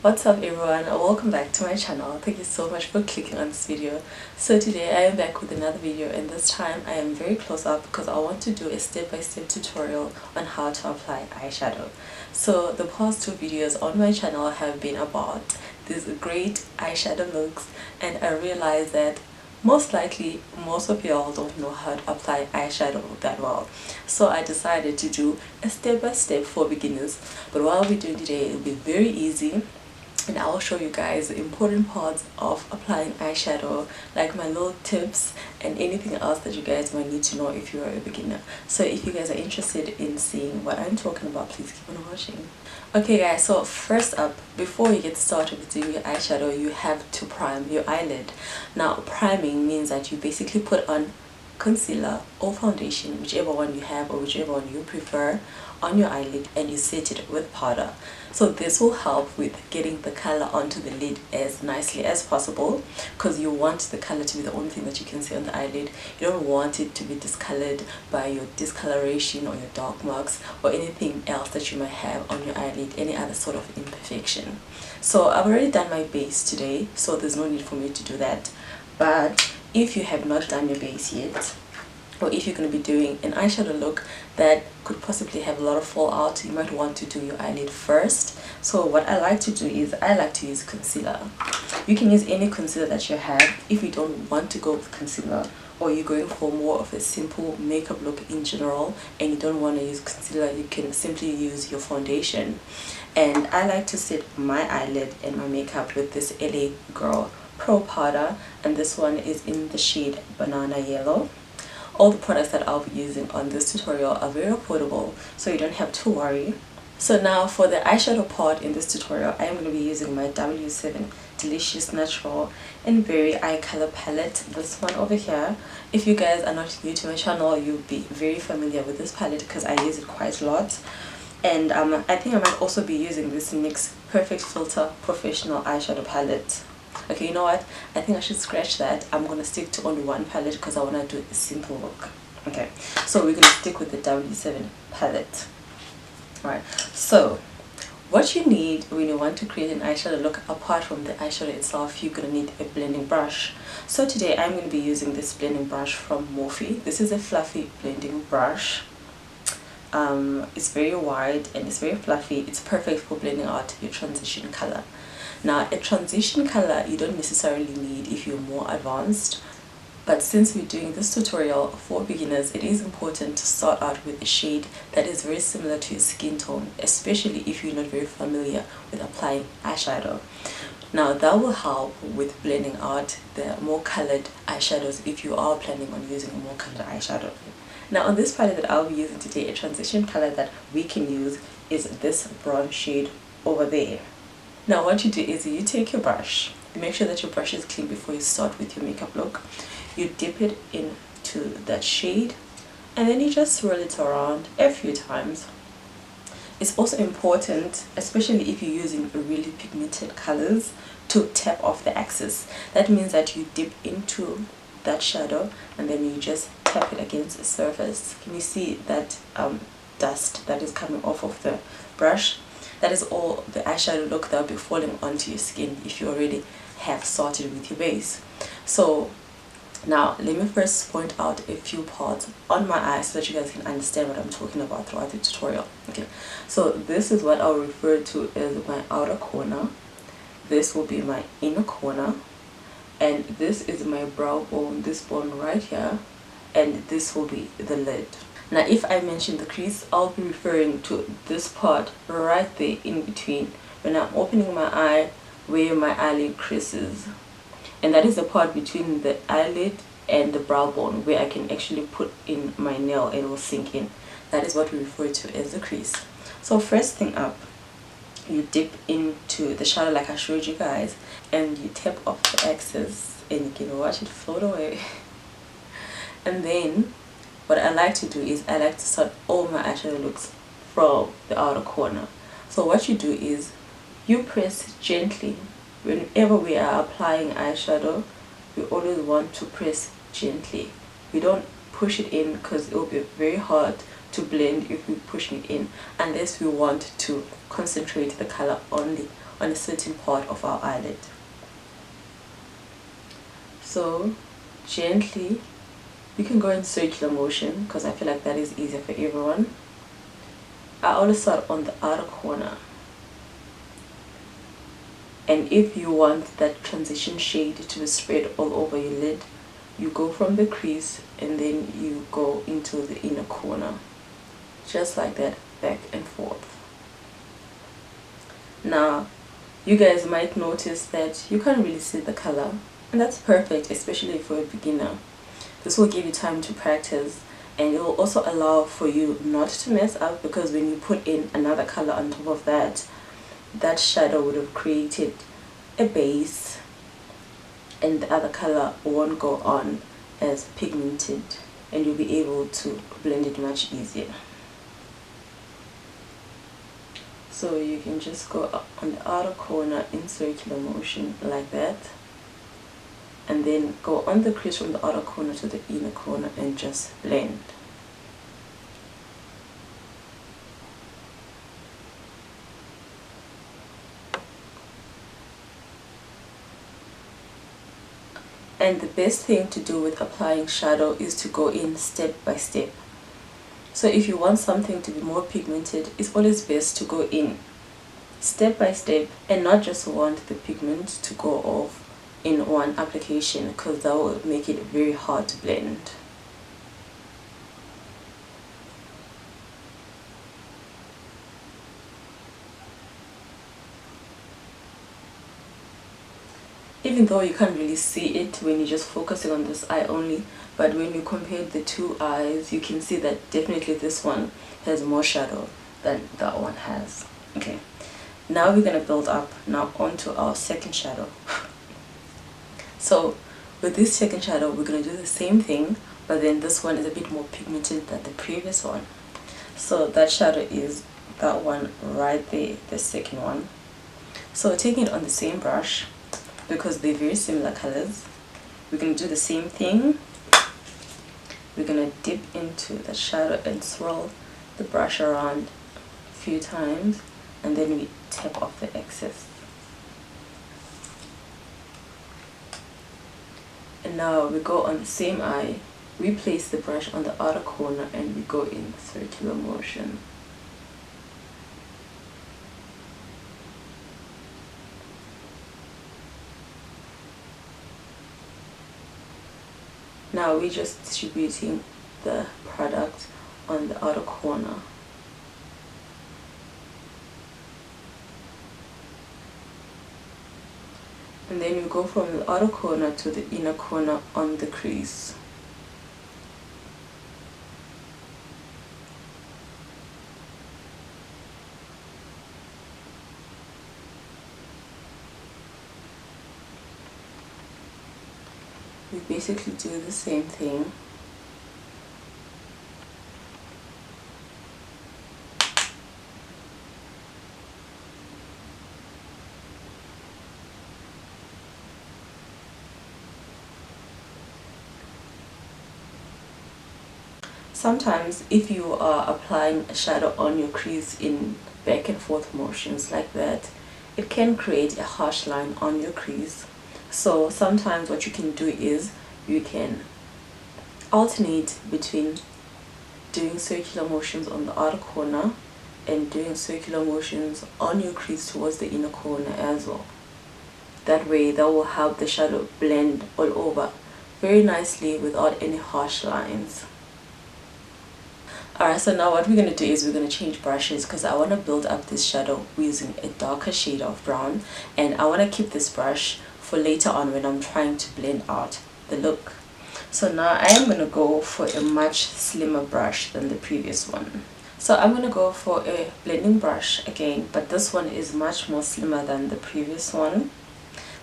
What's up everyone, welcome back to my channel. Thank you so much for clicking on this video. So today I am back with another video, and this time I am very close up because I want to do a step-by-step tutorial on how to apply eyeshadow. So the past two videos on my channel have been about these great eyeshadow looks, and I realized that most likely most of y'all don't know how to apply eyeshadow that well, so I decided to do a step-by-step for beginners. But what I'll be doing today, it'll be very easy, and I'll show you guys the important parts of applying eyeshadow, like my little tips and anything else that you guys might need to know if you're a beginner. So if you guys are interested in seeing what I'm talking about, please keep on watching. Okay guys, so first up, before you get started with doing your eyeshadow, you have to prime your eyelid. Now priming means that you basically put on concealer or foundation, whichever one you have or whichever one you prefer, on your eyelid, and you set it with powder. So this will help with getting the color onto the lid as nicely as possible, because you want the color to be the only thing that you can see on the eyelid. You don't want it to be discolored by your discoloration or your dark marks or anything else that you might have on your eyelid, any other sort of imperfection. So I've already done my base today, so there's no need for me to do that. But if you have not done your base yet, or if you're going to be doing an eyeshadow look that could possibly have a lot of fallout, you might want to do your eyelid first. So what I like to do is I like to use concealer. You can use any concealer that you have. If you don't want to go with concealer, or you're going for more of a simple makeup look in general and you don't want to use concealer, you can simply use your foundation. And I like to set my eyelid and my makeup with this LA Girl Pro powder, and this one is in the shade Banana Yellow. All the products that I'll be using on this tutorial are very affordable, so you don't have to worry. So now for the eyeshadow part in this tutorial, I am going to be using my W7 Delicious Natural and Very Eye Color palette, this one over here. If you guys are not new to my channel, you'll be very familiar with this palette because I use it quite a lot. And I think I might also be using this NYX Perfect Filter Professional Eyeshadow Palette. Okay, you know what, I think I should scratch that. I'm gonna stick to only one palette because I want to do a simple look. Okay, so we're gonna stick with the W7 palette. Alright, so what you need when you want to create an eyeshadow look, apart from the eyeshadow itself, you're gonna need a blending brush. So today I'm going to be using this blending brush from Morphe. This is a fluffy blending brush. It's very wide and it's very fluffy. It's perfect for blending out your transition color. Now a transition color you don't necessarily need if you're more advanced, but since we're doing this tutorial for beginners, it is important to start out with a shade that is very similar to your skin tone, especially if you're not very familiar with applying eyeshadow. Now that will help with blending out the more colored eyeshadows if you are planning on using a more colored eyeshadow. Now on this palette that I'll be using today, a transition color that we can use is this brown shade over there. Now what you do is you take your brush, you make sure that your brush is clean before you start with your makeup look. You dip it into that shade and then you just swirl it around a few times. It's also important, especially if you're using really pigmented colors, to tap off the excess. That means that you dip into that shadow and then you just tap it against the surface. Can you see that dust that is coming off of the brush? That is all the eyeshadow look that will be falling onto your skin if you already have started with your base. So now let me first point out a few parts on my eye so that you guys can understand what I'm talking about throughout the tutorial. Okay, so this is what I'll refer to as my outer corner. This will be my inner corner, and this is my brow bone, this bone right here, and this will be the lid. Now if I mention the crease, I'll be referring to this part right there in between when I'm opening my eye, where my eyelid creases, and that is the part between the eyelid and the brow bone where I can actually put in my nail and it will sink in. That is what we refer to as the crease. So first thing up, you dip into the shadow like I showed you guys, and you tap off the excess and you can watch it float away. And then what I like to do is I like to start all my eyeshadow looks from the outer corner. So what you do is you press gently. Whenever we are applying eyeshadow, we always want to press gently. We don't push it in because it will be very hard to blend if we're pushing it in, unless we want to concentrate the color only on a certain part of our eyelid. So gently, you can go in circular motion because I feel like that is easier for everyone. I always start on the outer corner, and if you want that transition shade to be spread all over your lid, you go from the crease and then you go into the inner corner, just like that, back and forth. Now you guys might notice that you can't really see the color, and that's perfect, especially for a beginner. This will give you time to practice, and it will also allow for you not to mess up, because when you put in another color on top of that, that shadow would have created a base and the other color won't go on as pigmented, and you'll be able to blend it much easier. So you can just go up on the outer corner in circular motion like that, and then go on the crease from the outer corner to the inner corner and just blend. And the best thing to do with applying shadow is to go in step by step. So if you want something to be more pigmented, it's always best to go in step by step and not just want the pigment to go off in one application, because that will make it very hard to blend. Even though you can't really see it when you're just focusing on this eye only, but when you compare the two eyes, you can see that definitely this one has more shadow than that one has. Okay, now we're going to build up now onto our second shadow. So with this second shadow, we're going to do the same thing, but then this one is a bit more pigmented than the previous one. So that shadow is that one right there, the second one. So taking it on the same brush, because they're very similar colors, we're going to do the same thing. We're going to dip into the shadow and swirl the brush around a few times, and then we tap off the excess. And now we go on the same eye, we place the brush on the outer corner and we go in circular motion. Now we're just distributing the product on the outer corner. And then you go from the outer corner to the inner corner on the crease. We basically do the same thing. Sometimes if you are applying a shadow on your crease in back and forth motions like that, it can create a harsh line on your crease. So sometimes what you can do is you can alternate between doing circular motions on the outer corner and doing circular motions on your crease towards the inner corner as well. That way that will help the shadow blend all over very nicely without any harsh lines. Alright, so now what we're going to do is we're going to change brushes, because I want to build up this shadow using a darker shade of brown, and I want to keep this brush for later on when I'm trying to blend out the look. So now I am going to go for a much slimmer brush than the previous one. So I'm going to go for a blending brush again, but this one is much more slimmer than the previous one.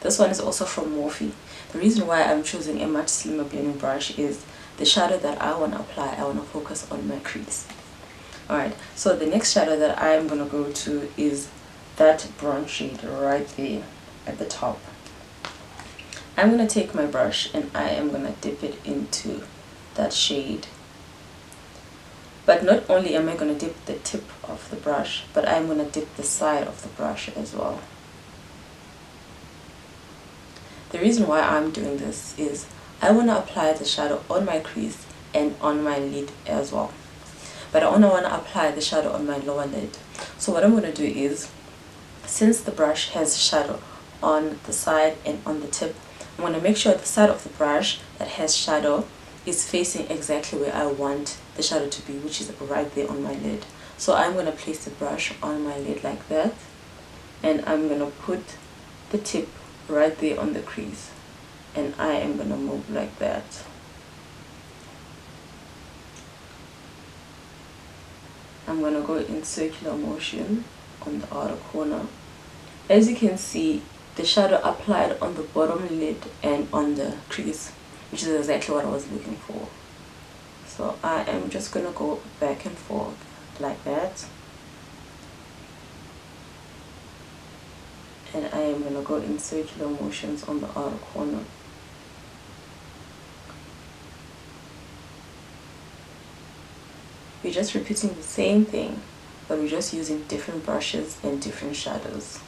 This one is also from Morphe. The reason why I'm choosing a much slimmer blending brush is the shadow that I want to apply, I want to focus on my crease. Alright, so the next shadow that I'm going to go to is that brown shade right there at the top. I'm going to take my brush and I am going to dip it into that shade. But not only am I going to dip the tip of the brush, but I'm going to dip the side of the brush as well. The reason why I'm doing this is I want to apply the shadow on my crease and on my lid as well, but I only want to apply the shadow on my lower lid. So what I'm going to do is, since the brush has shadow on the side and on the tip, I'm going to make sure the side of the brush that has shadow is facing exactly where I want the shadow to be, which is right there on my lid. So I'm going to place the brush on my lid like that, and I'm going to put the tip right there on the crease, and I am going to move like that. I'm going to go in circular motion on the outer corner. As you can see, the shadow applied on the bottom lid and on the crease, which is exactly what I was looking for. So I am just going to go back and forth like that, and I am going to go in circular motions on the outer corner. We're just repeating the same thing, but we're just using different brushes and different shadows.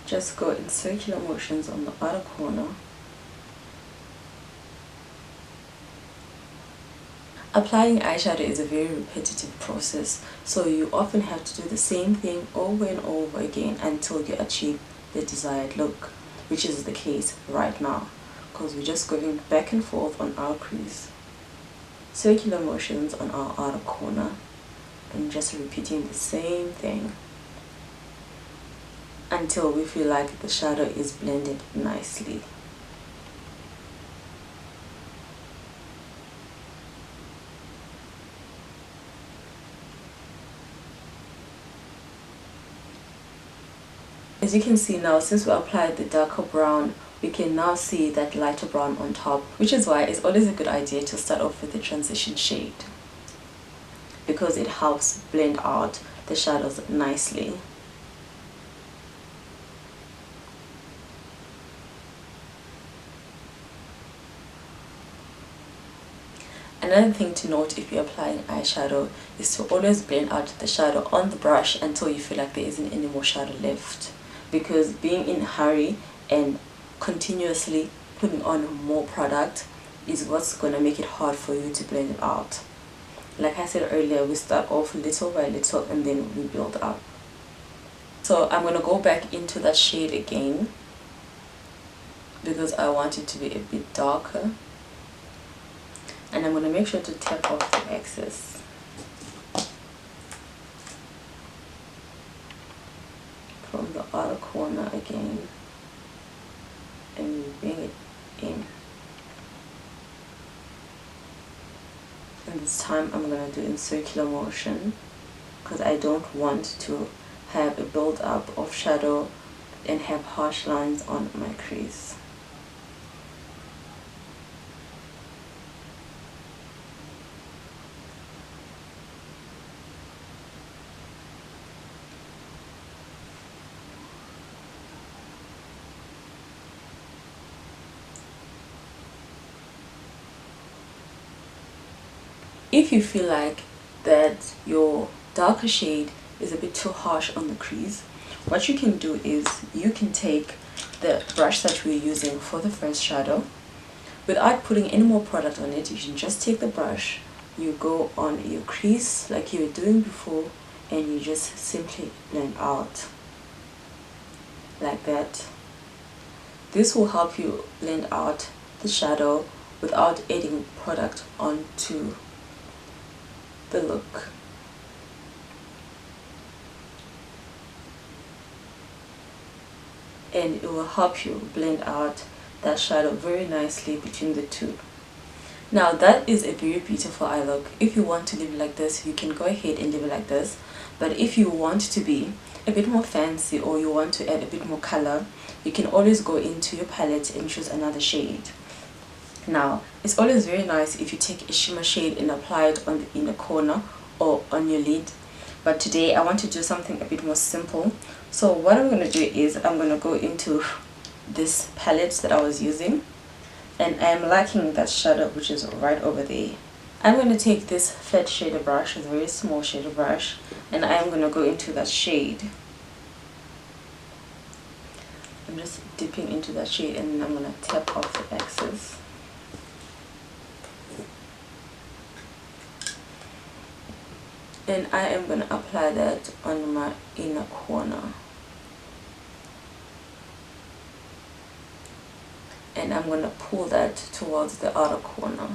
Just go in circular motions on the outer corner. Applying eyeshadow is a very repetitive process, so you often have to do the same thing over and over again until you achieve the desired look, which is the case right now, because we're just going back and forth on our crease, circular motions on our outer corner, and just repeating the same thing until we feel like the shadow is blended nicely. As you can see now, since we applied the darker brown, we can now see that lighter brown on top, which is why it's always a good idea to start off with the transition shade, because it helps blend out the shadows nicely. Another thing to note if you're applying eyeshadow is to always blend out the shadow on the brush until you feel like there isn't any more shadow left, because being in a hurry and continuously putting on more product is what's going to make it hard for you to blend it out. Like I said earlier, we start off little by little and then we build up. So I'm going to go back into that shade again because I want it to be a bit darker. And I'm going to make sure to tap off the excess. From the outer corner again. And bring it in. And this time I'm going to do in circular motion, because I don't want to have a build up of shadow and have harsh lines on my crease. If you feel like that your darker shade is a bit too harsh on the crease, what you can do is you can take the brush that we're using for the first shadow. Without putting any more product on it, you can just take the brush, you go on your crease like you were doing before, and you just simply blend out like that. This will help you blend out the shadow without adding product onto the look. And it will help you blend out that shadow very nicely between the two. Now that is a very beautiful eye look. If you want to leave it like this, you can go ahead and leave it like this. But if you want to be a bit more fancy, or you want to add a bit more color, you can always go into your palette and choose another shade. Now, it's always very nice if you take a shimmer shade and apply it on the inner corner or on your lid. But today I want to do something a bit more simple. So what I'm going to do is I'm going to go into this palette that I was using. And I'm liking that shadow which is right over there. I'm going to take this fat shader brush, a very small shader brush, and I'm going to go into that shade. I'm just dipping into that shade and then I'm going to tap off the excess. And I am going to apply that on my inner corner. And I'm going to pull that towards the outer corner.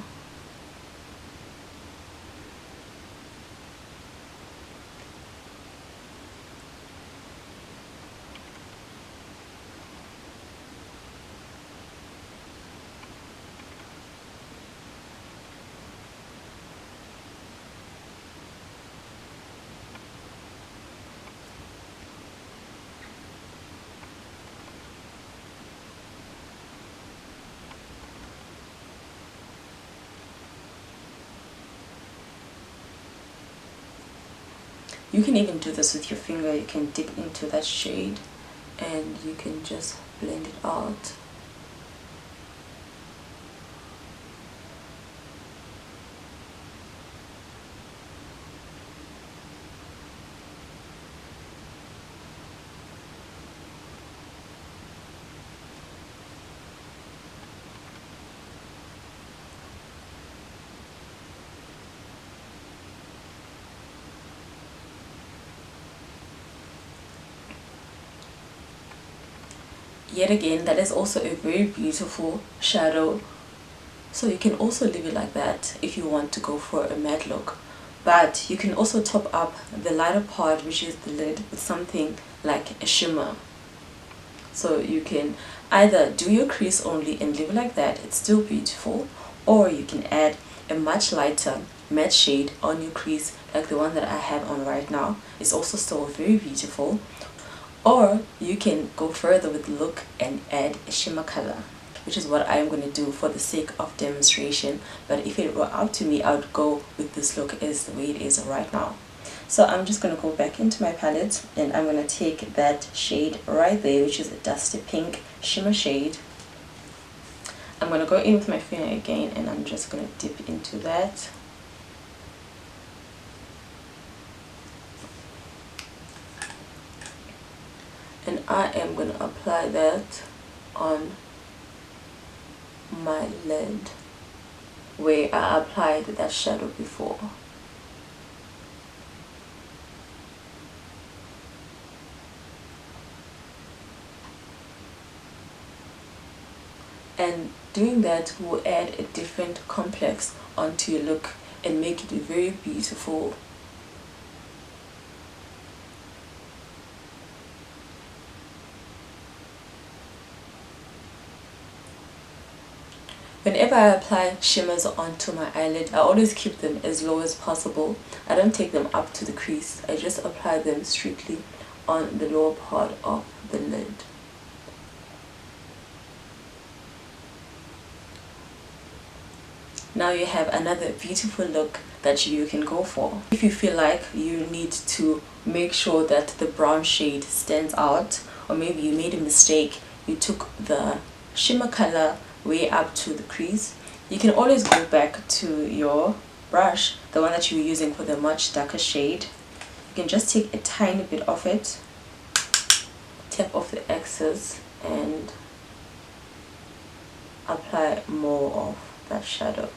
You can even do this with your finger. You can dip into that shade and you can just blend it out. Yet again, that is also a very beautiful shadow, so you can also leave it like that if you want to go for a matte look. But you can also top up the lighter part, which is the lid, with something like a shimmer. So you can either do your crease only and leave it like that, it's still beautiful, or you can add a much lighter matte shade on your crease like the one that I have on right now. It's also still very beautiful. Or you can go further with the look and add a shimmer color, which is what I am going to do for the sake of demonstration. But if it were up to me, I would go with this look as the way it is right now. So I'm just going to go back into my palette and I'm going to take that shade right there, which is a dusty pink shimmer shade. I'm going to go in with my finger again and I'm just going to dip into that. And I am going to apply that on my lid where I applied that shadow before. And doing that will add a different complex onto your look and make it very beautiful. Whenever I apply shimmers onto my eyelid, I always keep them as low as possible. I don't take them up to the crease. I just apply them strictly on the lower part of the lid. Now you have another beautiful look that you can go for. If you feel like you need to make sure that the brown shade stands out, or maybe you made a mistake, you took the shimmer color way up to the crease, you can always go back to your brush, the one that you were using for the much darker shade. You can just take a tiny bit of it, tap off the excess and apply more of that shadow.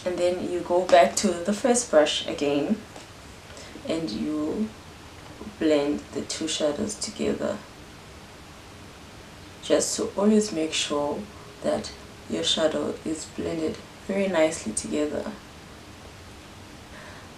And then you go back to the first brush again and you blend the two shadows together, just to always make sure that your shadow is blended very nicely together.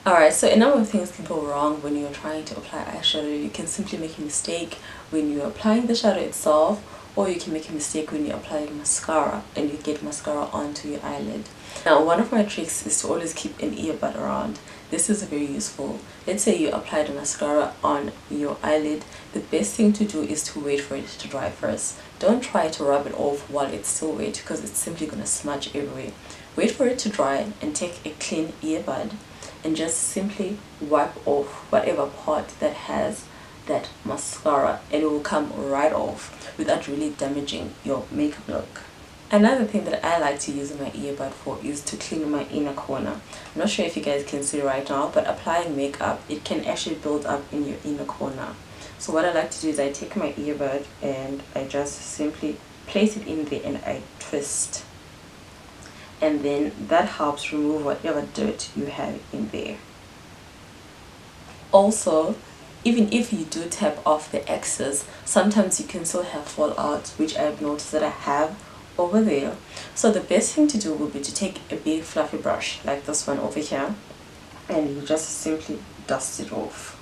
Alright, so a number of things can go wrong when you're trying to apply eyeshadow. You can simply make a mistake when you're applying the shadow itself, or you can make a mistake when you're applying mascara and you get mascara onto your eyelid. Now, one of my tricks is to always keep an earbud around. This is very useful. Let's say you applied a mascara on your eyelid. The best thing to do is to wait for it to dry first. Don't try to rub it off while it's still wet, because it's simply going to smudge everywhere. Wait for it to dry and take a clean earbud and just simply wipe off whatever part that has that mascara, and it will come right off without really damaging your makeup look. Another thing that I like to use my earbud for is to clean my inner corner. I'm not sure if you guys can see right now, but applying makeup, it can actually build up in your inner corner. So what I like to do is I take my earbud and I just simply place it in there and I twist. And then that helps remove whatever dirt you have in there. Also, even if you do tap off the excess, sometimes you can still have fallout, which I've noticed that I have over there. So the best thing to do would be to take a big fluffy brush like this one over here, and you just simply dust it off.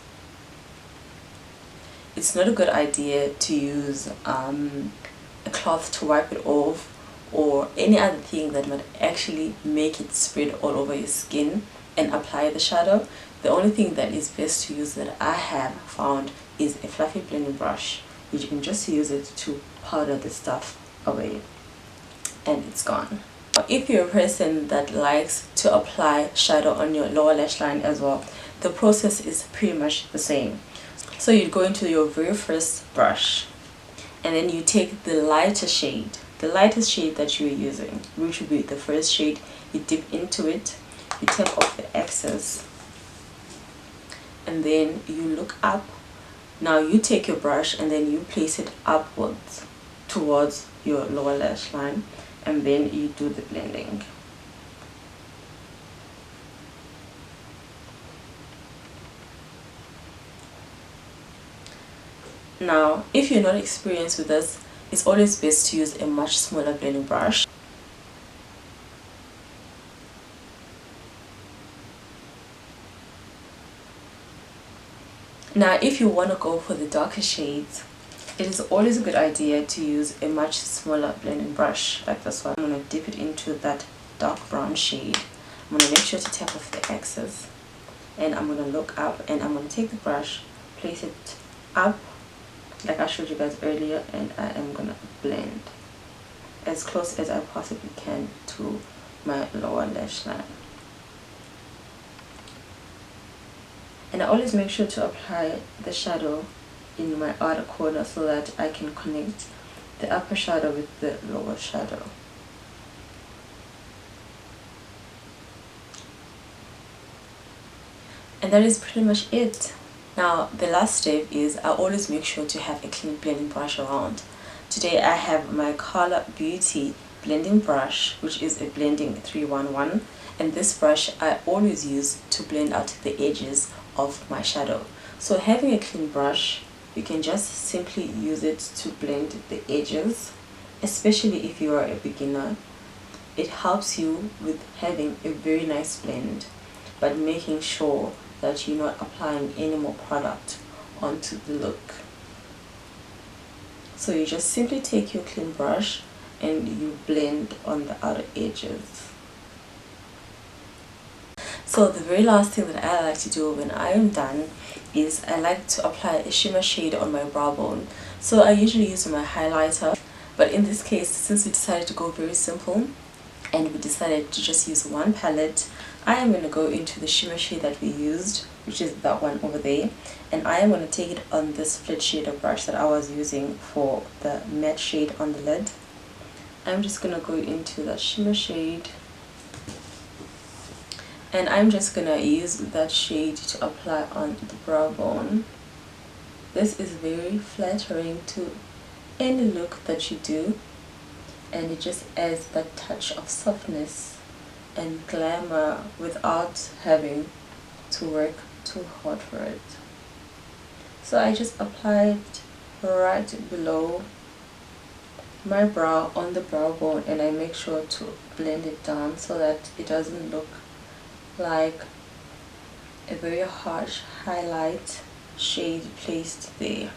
It's not a good idea to use a cloth to wipe it off, or any other thing that might actually make it spread all over your skin and apply the shadow. The only thing that is best to use that I have found is a fluffy blending brush, which you can just use it to powder the stuff away and it's gone. If you're a person that likes to apply shadow on your lower lash line as well, the process is pretty much the same. So you go into your very first brush and then you take the lightest shade that you're using, which will be the first shade. You dip into it, you tap off the excess, and then you look up. Now you take your brush and then you place it upwards towards your lower lash line, and then you do the blending. Now, if you're not experienced with this, it's always best to use a much smaller blending brush. Now, if you want to go for the darker shades, it is always a good idea to use a much smaller blending brush like this one. I'm going to dip it into that dark brown shade. I'm going to make sure to tap off the excess, and I'm going to look up and I'm going to take the brush, place it up like I showed you guys earlier, and I am going to blend as close as I possibly can to my lower lash line. And I always make sure to apply the shadow in my outer corner so that I can connect the upper shadow with the lower shadow. And that is pretty much it. Now the last step is I always make sure to have a clean blending brush around. Today I have my Color Beauty blending brush, which is a blending 311, and this brush I always use to blend out the edges of my shadow. So having a clean brush, you can just simply use it to blend the edges, especially if you are a beginner. It helps you with having a very nice blend, but making sure that you're not applying any more product onto the look. So you just simply take your clean brush and you blend on the outer edges. So the very last thing that I like to do when I am done is I like to apply a shimmer shade on my brow bone. So I usually use my highlighter, but in this case, since we decided to go very simple and we decided to just use one palette, I am going to go into the shimmer shade that we used, which is that one over there, and I am going to take it on this flat shader brush that I was using for the matte shade on the lid. I'm just going to go into that shimmer shade, and I'm just going to use that shade to apply on the brow bone. This is very flattering to any look that you do, and it just adds that touch of softness and glamour without having to work too hard for it. So I just applied right below my brow on the brow bone, and I make sure to blend it down so that it doesn't look like a very harsh highlight shade placed there.